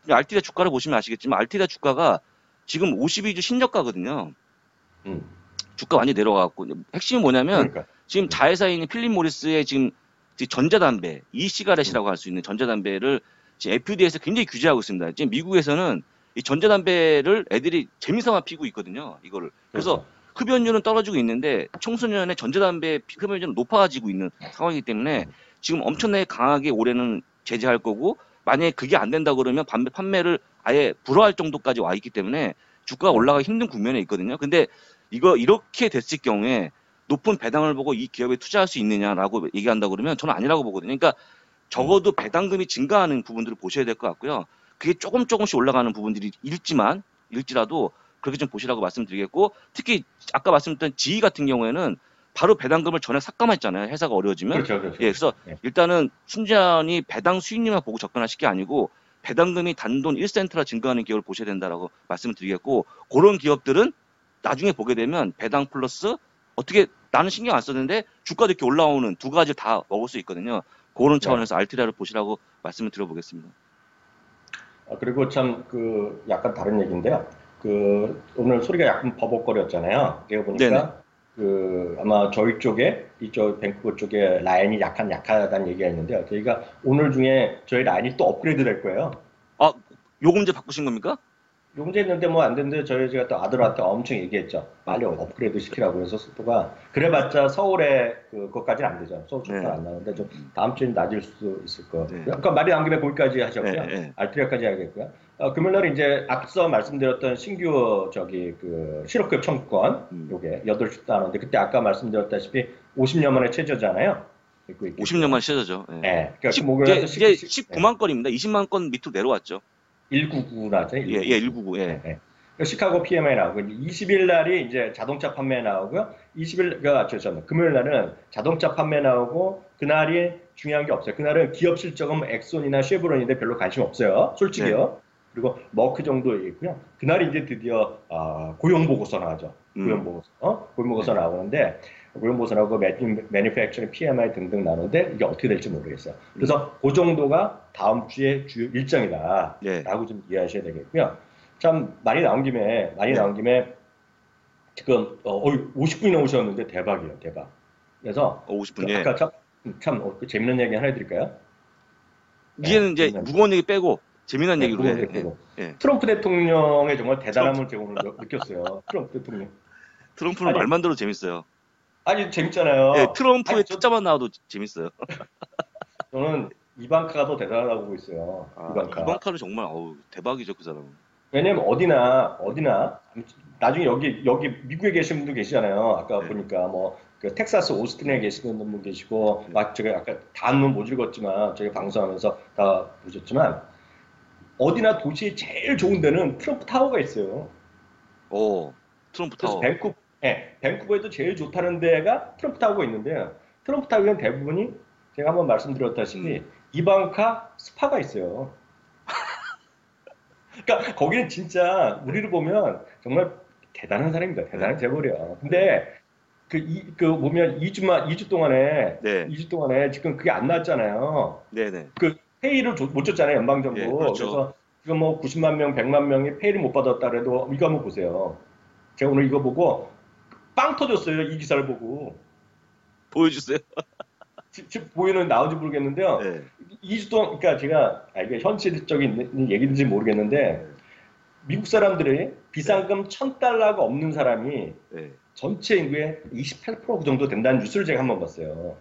알트리아 주가를 보시면 아시겠지만 알트리아 주가가 지금 52주 신저가거든요. 주가 많이 내려가고 핵심이 뭐냐면 지금 자회사인 필립 모리스의 지금 전자담배, E 시가렛이라고 할 수 있는 전자담배를 지금 FDA에서 굉장히 규제하고 있습니다. 지금 미국에서는 이 전자담배를 애들이 재미삼아 피고 있거든요. 이거를. 그래서 흡연율은 떨어지고 있는데 청소년의 전자담배 흡연율은 높아지고 있는 상황이기 때문에 지금 엄청나게 강하게 올해는 제재할 거고 만약에 그게 안 된다 그러면 판매를 아예 불허할 정도까지 와 있기 때문에 주가가 올라가기 힘든 국면에 있거든요. 근데 이거 이렇게 됐을 경우에 높은 배당을 보고 이 기업에 투자할 수 있느냐라고 얘기한다 그러면 저는 아니라고 보거든요. 그러니까 적어도 배당금이 증가하는 부분들을 보셔야 될 것 같고요. 그게 조금씩 올라가는 부분들이 일지라도 그렇게 좀 보시라고 말씀드리겠고, 특히 아까 말씀드렸던 지희 같은 경우에는 바로 배당금을 전에 삭감했잖아요. 회사가 어려워지면. 그렇죠, 그렇죠. 예, 그래서 네. 일단은 순전히 배당 수익률만 보고 접근하실 게 아니고 배당금이 단돈 1센트라 증가하는 기업을 보셔야 된다라고 말씀을 드리겠고, 그런 기업들은 나중에 보게 되면 배당 플러스 어떻게 나는 신경 안 썼는데 주가도 이렇게 올라오는 두 가지 다 먹을 수 있거든요. 그런 차원에서 알트리아를 보시라고 말씀을 드려보겠습니다. 그리고 참 그 약간 다른 얘기인데요. 그 오늘 소리가 약간 버벅거렸잖아요. 제가 보니까 네네. 그 아마 저희 쪽에 이쪽 밴쿠버 쪽에 라인이 약간 약하다는 얘기가 있는데요. 저희가 오늘 중에 저희 라인이 또 업그레이드 될 거예요. 아, 요금제 바꾸신 겁니까? 용제 있는데 뭐 안 되는데 제가 또 아들한테 엄청 얘기했죠. 아, 빨리 업그레이드 시키라고 해서 속도가 그래봤자 서울에 그것까지는 안 되죠. 서울 속도는 네. 안 나오는데 좀 다음 주엔 낮을 수도 있을 거. 네. 그러니까 말이 나온 김에 거기까지 하셨고요. 네. 알트리아까지 하겠고요. 금요일날 이제 앞서 말씀드렸던 신규 저기 그 실업급 청구권 요게 8시 나오는데 그때 아까 말씀드렸다시피 50년 만에 최저잖아요. 50년만 시저죠. 네. 네. 그러니까 그 이제, 목요일에 이제 19만 건입니다. 20만 건 밑으로 내려왔죠. 199 나왔잖아요. 예, 199. 예. 네. 시카고 PMI 나오고 20일 날이 이제 자동차 판매 나오고요. 20일 금요일 날은 자동차 판매 나오고 그날이 중요한 게 없어요. 그날은 기업 실적은 뭐 엑손이나 쉐브론인데 별로 관심 없어요. 솔직히요. 네. 그리고 머크 정도 있고요. 그날이 이제 드디어 고용 보고서 나오죠. 고용 보고서 나오는데 고용 보고서 나오고 매니팩처링 PMI 등등 나오는데 이게 어떻게 될지 모르겠어요. 그래서 그 정도가 다음 주에 주요 일정이다라고 네. 좀 이해하셔야 되겠고요. 참 많이 나온 김에 지금 50분이나 오셨는데 대박이에요, 대박. 그래서 50분. 그 예. 아까 참 재밌는 얘기 하나 해드릴까요? 이제는 이제 무거운 얘기 빼고 재미난 얘기로 무거운 해. 얘기 빼고. 예. 트럼프 대통령의 정말 대단함을 제가 오늘 느꼈어요. 트럼프 대통령. 트럼프는 아니, 말만 들어도 재밌어요. 아니 재밌잖아요. 예, 트럼프의 아니, 숫자만 나와도 재밌어요. 저는 이방카가 더 대단하다고 보고 있어요. 이방카는 정말 대박이죠, 그 사람은. 왜냐면 어디나 나중에 여기 미국에 계신 분도 계시잖아요. 아까 네. 보니까 뭐 그 텍사스 오스틴에 계시는 분 계시고 막 제가 아까 다 한번 못 읽었지만 저희 방송하면서 다 보셨지만 어디나 도시에 제일 좋은 데는 트럼프 타워가 있어요. 트럼프 그래서 타워. 밴쿠버에도 제일 좋다는 데가 트럼프 타워가 있는데요. 트럼프 타워는 대부분이 제가 한번 말씀드렸다시피 이방카 스파가 있어요. 그러니까 거기는 진짜 우리를 보면 정말 대단한 사람입니다. 대단한 재벌이야. 근데 보면 2주 동안에 네. 2주 동안에 지금 그게 안 나왔잖아요. 네네. 그 페이를 못 줬잖아요. 연방정부. 예, 그렇죠. 그래서 지금 뭐 90만 명, 100만 명이 페이를 못 받았다 그래도 이거 한번 보세요. 제가 오늘 이거 보고 빵 터졌어요. 이 기사를 보고. 보여주세요. 지금 보이는 나오는지 모르겠는데요. 네. 2주 동안, 그러니까 제가 이게 현실적인 얘기인지 모르겠는데 미국 사람들이 비상금 $1,000가 없는 사람이 네. 전체 인구의 28%그 정도 된다는 뉴스를 제가 한번 봤어요.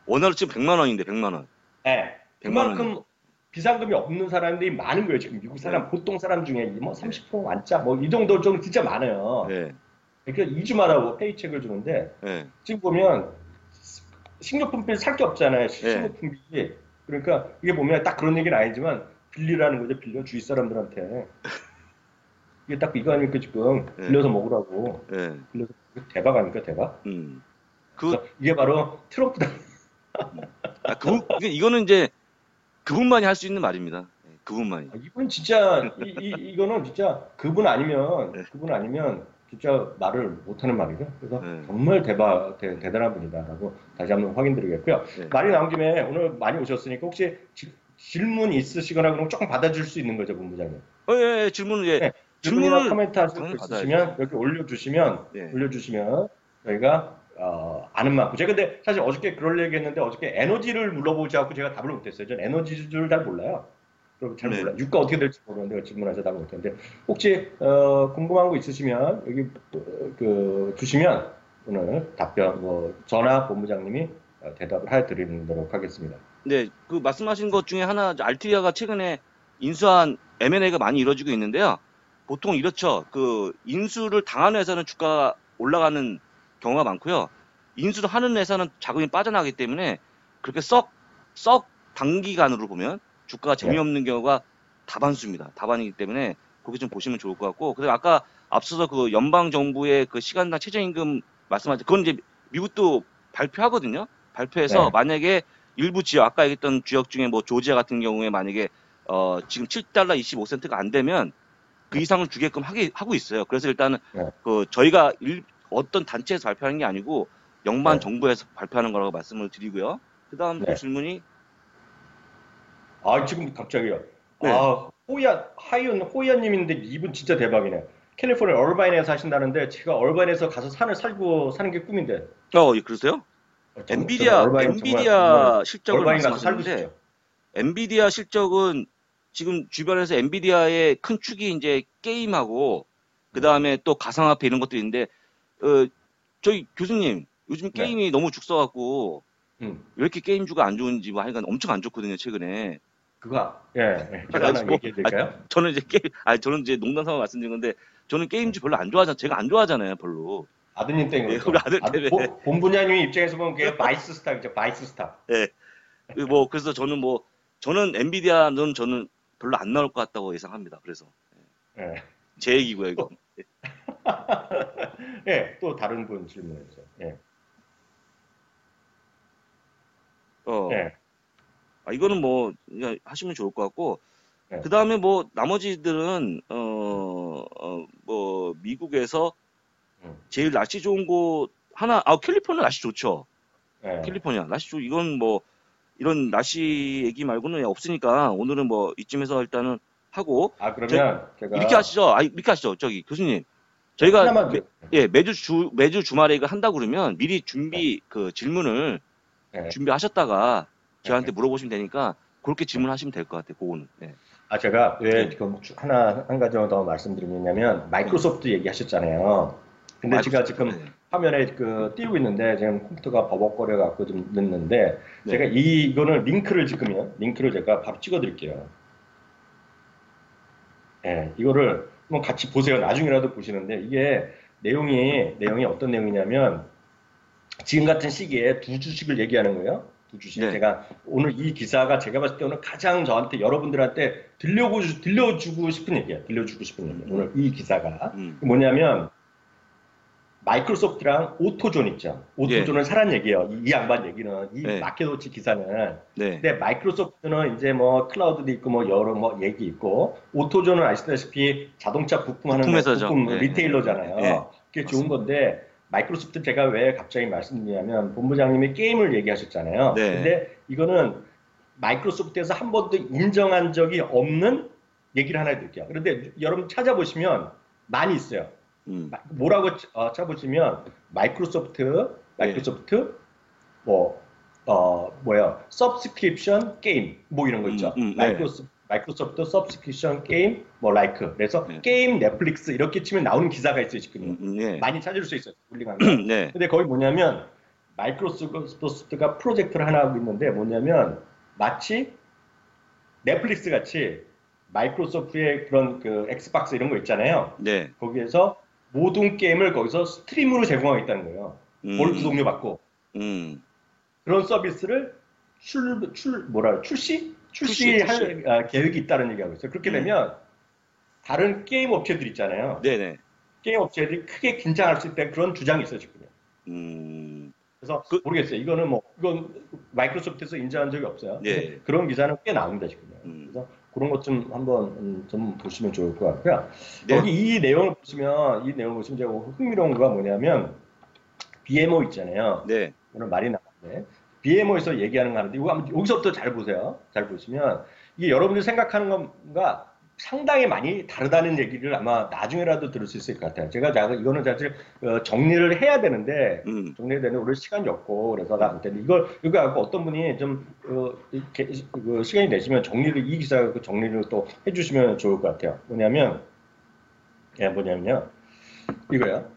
원화로 지금 100만 원인데 100만 원. 네. 100만 그만큼 비상금이 없는 사람들이 많은 거예요. 지금 미국 사람, 보통 사람 중에 뭐 30% 완짜 뭐 이 정도 좀 진짜 많아요. 네. 그러니까 2주마다 페이첵을 주는데 네. 지금 보면 식료품비 살 게 없잖아요. 식료품비. 그러니까 이게 보면 딱 그런 얘기는 아니지만 빌리라는 거죠. 빌려 주위 사람들한테. 이게 딱 이거 아닙니까 지금 빌려서 먹으라고. 네. 빌려서 대박 아닙니까 대박? 이게 바로 트럼프다. 이거는 이제 그분만이 할 수 있는 말입니다. 그분만이. 이분 진짜 이거는 진짜 그분 아니면 진짜 말을 못하는 말이죠. 그래서 정말 대단한 분이다라고 다시 한번 확인드리겠고요. 말이 나온 김에 오늘 많이 오셨으니까 혹시 질문 있으시거나 그럼 조금 받아줄 수 있는 거죠, 본부장님? 예, 질문을 질문이나 코멘트 하실 거 있으시면 여기 올려주시면 저희가 아는 만큼. 제가 근데 사실 어저께 그럴 얘기했는데 어저께 에너지를 물어보지 않고 제가 답을 못했어요. 전 에너지를 잘 몰라요. 그럼 잘 몰라요. 유가 어떻게 될지 모르는데 질문하셔서 답을 못했는데 혹시 궁금한 거 있으시면 여기 주시면 오늘 답변 전화 본부장님이 대답을 해드리도록 하겠습니다. 네, 그 말씀하신 것 중에 하나, 알트리아가 최근에 인수한 M&A가 많이 이루어지고 있는데요. 보통 이렇죠. 그 인수를 당하는 회사는 주가가 올라가는 경우가 많고요. 인수를 하는 회사는 자금이 빠져나가기 때문에 그렇게 썩 단기간으로 보면 주가가 네. 재미없는 경우가 다반수입니다. 다반이기 때문에 그렇게 좀 보시면 좋을 것 같고. 그리고 아까 앞서서 그 연방 정부의 그 시간당 최저임금 말씀하신 그건 이제 미국도 발표하거든요. 발표해서 네. 만약에 일부 지역 아까 얘기했던 지역 중에 뭐 조지아 같은 경우에 만약에 지금 7달러 25센트가 안 되면 그 이상을 주게끔 하고 있어요. 그래서 일단은 네. 그 저희가 어떤 단체에서 발표하는 게 아니고 연방 네. 정부에서 발표하는 거라고 말씀을 드리고요. 그다음 또 네. 질문이 지금 갑자기요. 네. 하이온 호야님인데 이분 진짜 대박이네. 캘리포니아 얼바인에 사신다는데 제가 얼바인에서 가서 산을 살고 사는 게 꿈인데. 예, 그러세요? 저는 얼바인 정말 엔비디아 실적을 얼바인 가서 살고 말씀하셨는데 싶죠. 엔비디아 실적은 지금 주변에서 엔비디아의 큰 축이 이제 게임하고 그 음. 다음에 또 가상화폐 이런 것도 있는데 저희 교수님 요즘 네. 게임이 너무 죽서갖고 음. 왜 이렇게 게임주가 안 좋은지 뭐 하여간 엄청 안 좋거든요 최근에. 제가 하나 그래가지고 얘기해 드릴까요? 저는 이제 농담 삼아 말씀드린 건데 저는 게임주 별로 안 좋아하잖아요. 제가 안 좋아하잖아요 별로. 아드님 때문에 예, 우리 그렇죠. 아들 때문에. 본부장님 입장에서 보면 그게 바이스 스타이죠. 바이스 스타. 예. 뭐 그래서 저는 엔비디아는 저는 별로 안 나올 것 같다고 예상합니다. 그래서 예. 제 얘기고요 이거. 예, 또 다른 분 질문해 주세요. 예. 어, 예. 이거는 뭐 그냥 하시면 좋을 것 같고 예. 그 다음에 뭐 나머지들은 뭐 미국에서 음. 제일 날씨 좋은 곳 하나 캘리포니아 날씨 좋죠. 예. 캘리포니아 날씨 이건 뭐 이런 날씨 얘기 말고는 없으니까 오늘은 뭐 이쯤에서 일단은 하고 그러면 이렇게 제가 하시죠. 이렇게 하시죠. 저기 교수님. 저희가 하나만 더. 매주 주말에 이거 한다고 그러면 미리 예. 그 질문을 예. 준비하셨다가 저한테 예. 물어보시면 되니까 그렇게 예. 질문하시면 될 것 같아요. 그거는. 네. 제가 왜 네. 지금 한 가지 더 말씀드리냐면 네. 마이크로소프트 얘기하셨잖아요. 근데 제가 지금 네. 화면에 띄고 있는데 지금 컴퓨터가 버벅거려 갖고 좀 늦는데 네. 제가 이거는 링크를 제가 바로 찍어 드릴게요. 예, 이거를 한번 같이 보세요. 나중이라도 보시는데 이게 내용이 어떤 내용이냐면 지금 같은 시기에 두 주식을 얘기하는 거예요. 두 주식. 네. 제가 오늘 이 기사가 제가 봤을 때 오늘 가장 저한테 여러분들한테 들려주고 싶은 얘기야. 들려주고 싶은 얘기. 오늘 이 기사가 뭐냐면 마이크로소프트랑 오토존 있죠. 오토존을 사란 얘기예요. 이 양반 얘기는 이 네. 마켓워치 기사는. 네. 근데 마이크로소프트는 이제 뭐 클라우드도 있고 뭐 여러 뭐 얘기 있고 오토존은 아시다시피 자동차 부품 회사죠. 부품 네. 리테일러잖아요. 네. 그게 좋은 건데 마이크로소프트 제가 왜 갑자기 말씀드리냐면 본부장님이 게임을 얘기하셨잖아요. 네. 근데 이거는 마이크로소프트에서 한 번도 인정한 적이 없는 얘기를 하나 해드릴게요. 그런데 여러분 찾아보시면 많이 있어요. 뭐라고 쳐보시면 마이크로소프트 서브스크립션 게임 뭐 이런 거 있죠. 마이크로소프트 서브스크립션 게임 뭐 라이크 그래서 게임 넷플릭스 이렇게 치면 나오는 기사가 있어요 지금. 많이 찾을 수 있어요. 훌륭하면. 네. 근데 거기 뭐냐면 마이크로소프트가 프로젝트를 하나 하고 있는데 뭐냐면 마치 넷플릭스 같이 마이크로소프트의 그런 그 엑스박스 이런 거 있잖아요. 네. 거기에서 모든 게임을 거기서 스트림으로 제공하겠다는 거예요. 골프 동료 받고. 그런 서비스를 출시할 계획이 있다는 얘기하고 있어요. 그렇게 되면 다른 게임 업체들 있잖아요. 네네. 게임 업체들이 크게 긴장할 수 있다는 그런 주장이 있어요, 지금. 그래서 모르겠어요. 이건 마이크로소프트에서 인정한 적이 없어요. 네. 그런 기사는 꽤 나옵니다, 지금. 그래서 그런 것 좀 한번 좀 보시면 좋을 것 같고요. 네. 여기 이 내용을 보시면 제가 흥미로운 거가 뭐냐면 BMO 있잖아요. 네. 오늘 말이 나왔는데 BMO에서 얘기하는 거 하는데 이거 한번 여기서부터 잘 보세요. 잘 보시면 이게 여러분들이 생각하는 것과 상당히 많이 다르다는 얘기를 아마 나중에라도 들을 수 있을 것 같아요. 제가 이거는 사실 정리를 해야 되는데 오늘 시간이 없고 그래서 나한테 이거 갖고 어떤 분이 좀 시간이 되시면 이 기사 정리를 또 해주시면 좋을 것 같아요. 뭐냐면요 이거요.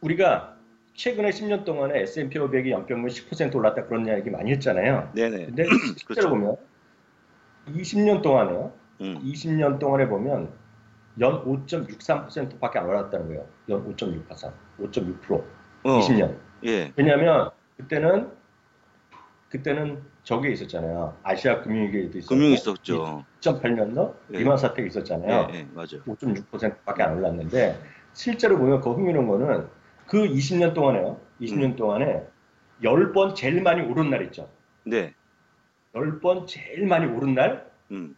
우리가 최근에 10년 동안에 S&P 500이 연평균 10% 올랐다 그런 이야기 많이 했잖아요. 네네. 근데 그렇죠. 실제로 보면 20년 동안에요. 음. 20년 동안에 보면 연 5.63%밖에 안 올랐다는 거예요. 연 5.6%, 5.6%. 20년. 예. 왜냐하면 그때는 저게 있었잖아요. 아시아 금융위기도 금융이 있었고, 있었죠. 2008년도 예. 리만 사태가 예, 있었잖아요. 예, 맞아요. 5.6%밖에 안 올랐는데 실제로 보면 그 흥미로운 거는 그 20년 동안에요. 20년 동안에 10번 제일 많이 오른 날 있죠. 네. 10번 제일 많이 오른 날을 음.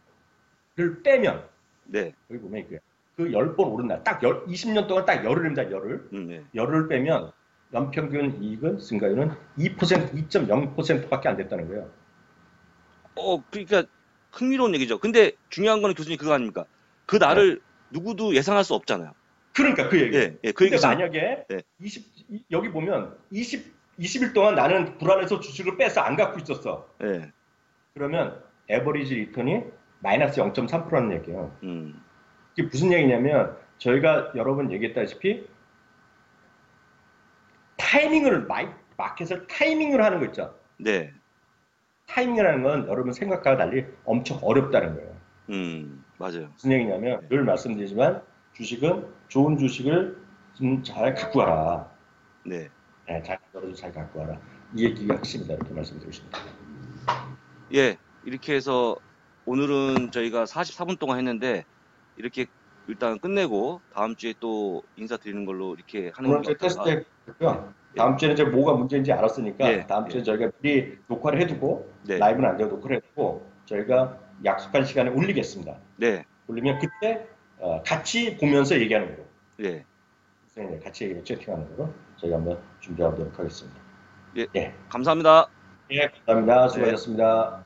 빼면 네. 여기 보면 이게 그 10번 오른 날 딱 20년 동안 딱 열흘입니다. 열흘. 예. 열흘 빼면 연평균 이익은 증가율은 2%, 2.0%밖에 안 됐다는 거예요. 그러니까 흥미로운 얘기죠. 근데 중요한 거는 교수님 그거 아닙니까? 그 네. 날을 누구도 예상할 수 없잖아요. 그러니까 그 얘기예요. 예, 예, 그 근데 얘기죠. 만약에 네. 여기 보면 20일 동안 나는 불안해서 주식을 빼서 안 갖고 있었어. 예. 그러면 에버리지 리턴이 마이너스 0.3%라는 얘기예요. 음. 이게 무슨 얘기냐면 저희가 여러 번 얘기했다시피 타이밍을 마켓을 타이밍으로 하는 거 있죠. 네. 타이밍이라는 건 여러분 생각과 달리 엄청 어렵다는 거예요. 맞아요. 무슨 얘기냐면 늘 말씀드리지만 주식은 좋은 주식을 좀 잘 갖고 와라. 네. 네, 잘 갖고 와라. 이 얘기가 핵심이다 이렇게 말씀드리고 싶습니다. 예. 이렇게 해서 오늘은 저희가 44분 동안 했는데 이렇게 일단 끝내고 다음 주에 또 인사드리는 걸로 이렇게 하는 오늘 게 이제 테스트 어떨까? 했고요. 예. 다음 주에는 이제 뭐가 문제인지 알았으니까 예. 다음 주에 예. 저희가 미리 녹화를 해두고 네. 라이브는 안 되고 녹화를 해두고 저희가 약속한 시간에 올리겠습니다. 네. 올리면 그때 같이 보면서 얘기하는 거로. 예. 같이 채팅하는 거로 저희가 한번 준비하도록 하겠습니다. 예. 예. 감사합니다. 예, 감사합니다. 네. 수고하셨습니다.